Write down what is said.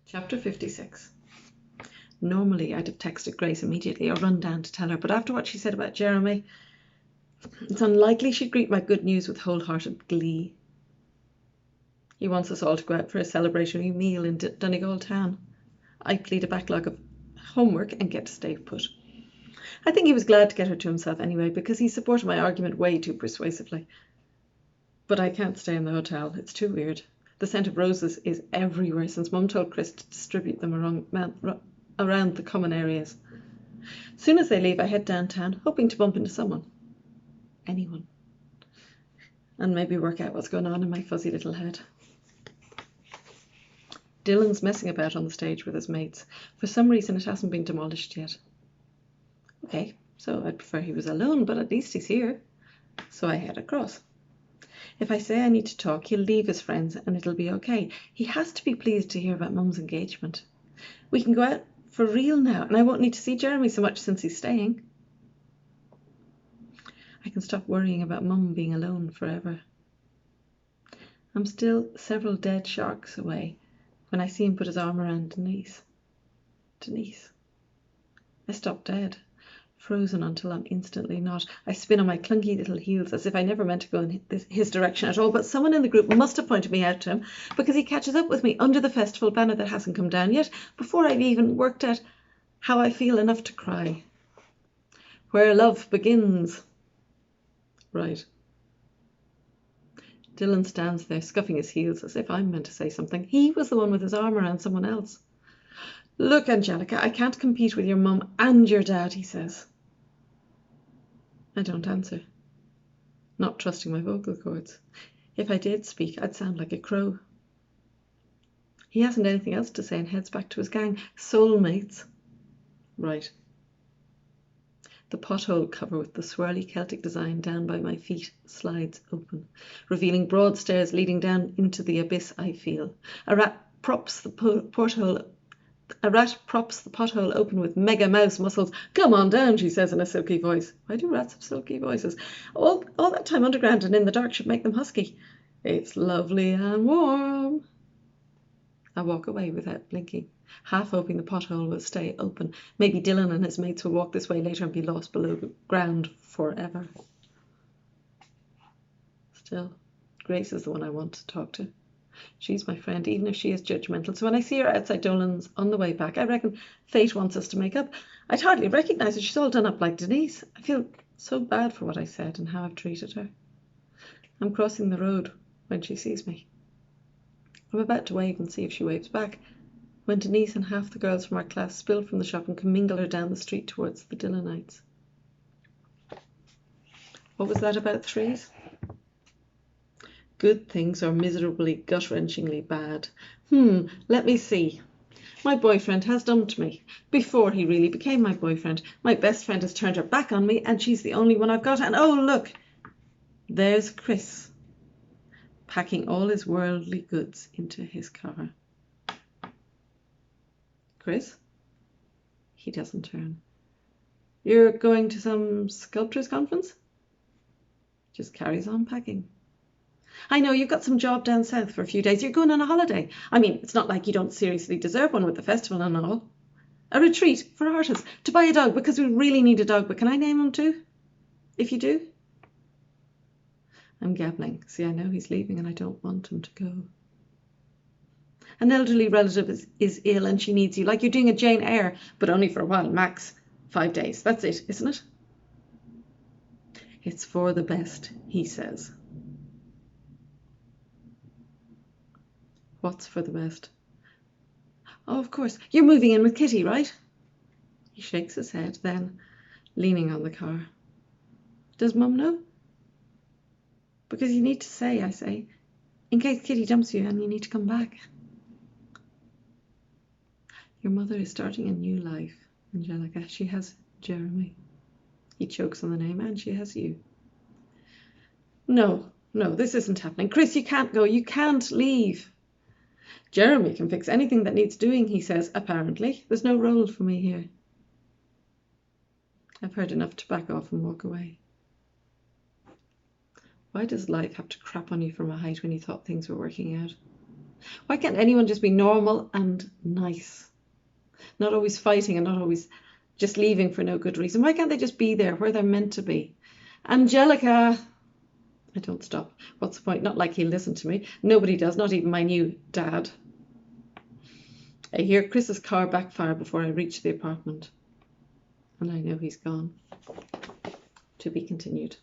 Chapter 56. Normally I'd have texted Grace immediately or run down to tell her, but after what she said about Jeremy, it's unlikely she'd greet my good news with wholehearted glee. He wants us all to go out for a celebratory meal in Donegal town. I plead a backlog of homework and get to stay put. I think he was glad to get her to himself anyway, because he supported my argument way too persuasively. But I can't stay in the hotel. It's too weird. The scent of roses is everywhere since Mum told Chris to distribute them around the common areas. As soon as they leave, I head downtown, hoping to bump into someone. Anyone. And maybe work out what's going on in my fuzzy little head. Dylan's messing about on the stage with his mates. For some reason, it hasn't been demolished yet. Okay, so I'd prefer he was alone, but at least he's here. So I head across. If I say I need to talk, he'll leave his friends and it'll be okay. He has to be pleased to hear about Mum's engagement. We can go out for real now, and I won't need to see Jeremy so much since he's staying. I can stop worrying about Mum being alone forever. I'm still several dead sharks away when I see him put his arm around Denise. Denise. I stop dead, frozen until I'm instantly not. I spin on my clunky little heels as if I never meant to go in his direction at all, but someone in the group must have pointed me out to him, because he catches up with me under the festival banner that hasn't come down yet, before I've even worked out how I feel enough to cry. Where love begins. Right. Dylan stands there, scuffing his heels as if I'm meant to say something. He was the one with his arm around someone else. Look, Angelica, I can't compete with your mum and your dad, he says. I don't answer, not trusting my vocal cords. If I did speak, I'd sound like a crow. He hasn't anything else to say and heads back to his gang. Soulmates. Right. The pothole cover with the swirly Celtic design down by my feet slides open, revealing broad stairs leading down into the abyss I feel. A rat props the pothole open with mega mouse muscles. Come on down, she says in a silky voice. Why do rats have silky voices? All that time underground and in the dark should make them husky. It's lovely and warm. I walk away without blinking, half hoping the pothole will stay open. Maybe Dylan and his mates will walk this way later and be lost below ground forever. Still, Grace is the one I want to talk to. She's my friend, even if she is judgmental. So when I see her outside Dolan's on the way back, I reckon fate wants us to make up. I'd hardly recognise her. She's all done up like Denise. I feel so bad for what I said and how I've treated her. I'm crossing the road when she sees me. I'm about to wave and see if she waves back, when Denise and half the girls from our class spill from the shop and commingle her down the street towards the Dylanites. What was that about threes? Good things are miserably, gut-wrenchingly bad. Let me see. My boyfriend has dumped me. Before he really became my boyfriend. My best friend has turned her back on me, and she's the only one I've got. And oh, look, there's Chris, packing all his worldly goods into his car. Chris? He doesn't turn. You're going to some sculptors' conference? Just carries on packing. I know, you've got some job down south for a few days. You're going on a holiday. I mean, it's not like you don't seriously deserve one with the festival and all. A retreat for artists, to buy a dog, because we really need a dog, but can I name him too? If you do? I'm gabbling. See, I know he's leaving and I don't want him to go. An elderly relative is ill and she needs you, like you're doing a Jane Eyre, but only for a while, max 5 days. That's it, isn't it? It's for the best, he says. What's for the best? Oh, of course. You're moving in with Kitty, right? He shakes his head, then, leaning on the car. Does Mum know? Because you need to say, I say, in case Kitty dumps you and you need to come back. Your mother is starting a new life, Angelica. She has Jeremy. He chokes on the name, and she has you. No, this isn't happening. Chris, you can't go. You can't leave. Jeremy can fix anything that needs doing, he says, apparently. There's no role for me here. I've heard enough to back off and walk away. Why does life have to crap on you from a height when you thought things were working out? Why can't anyone just be normal and nice? Not always fighting and not always just leaving for no good reason. Why can't they just be there where they're meant to be? Angelica! I don't stop. What's the point? Not like he'll listen to me. Nobody does, not even my new dad. I hear Chris's car backfire before I reach the apartment. And I know he's gone. To be continued.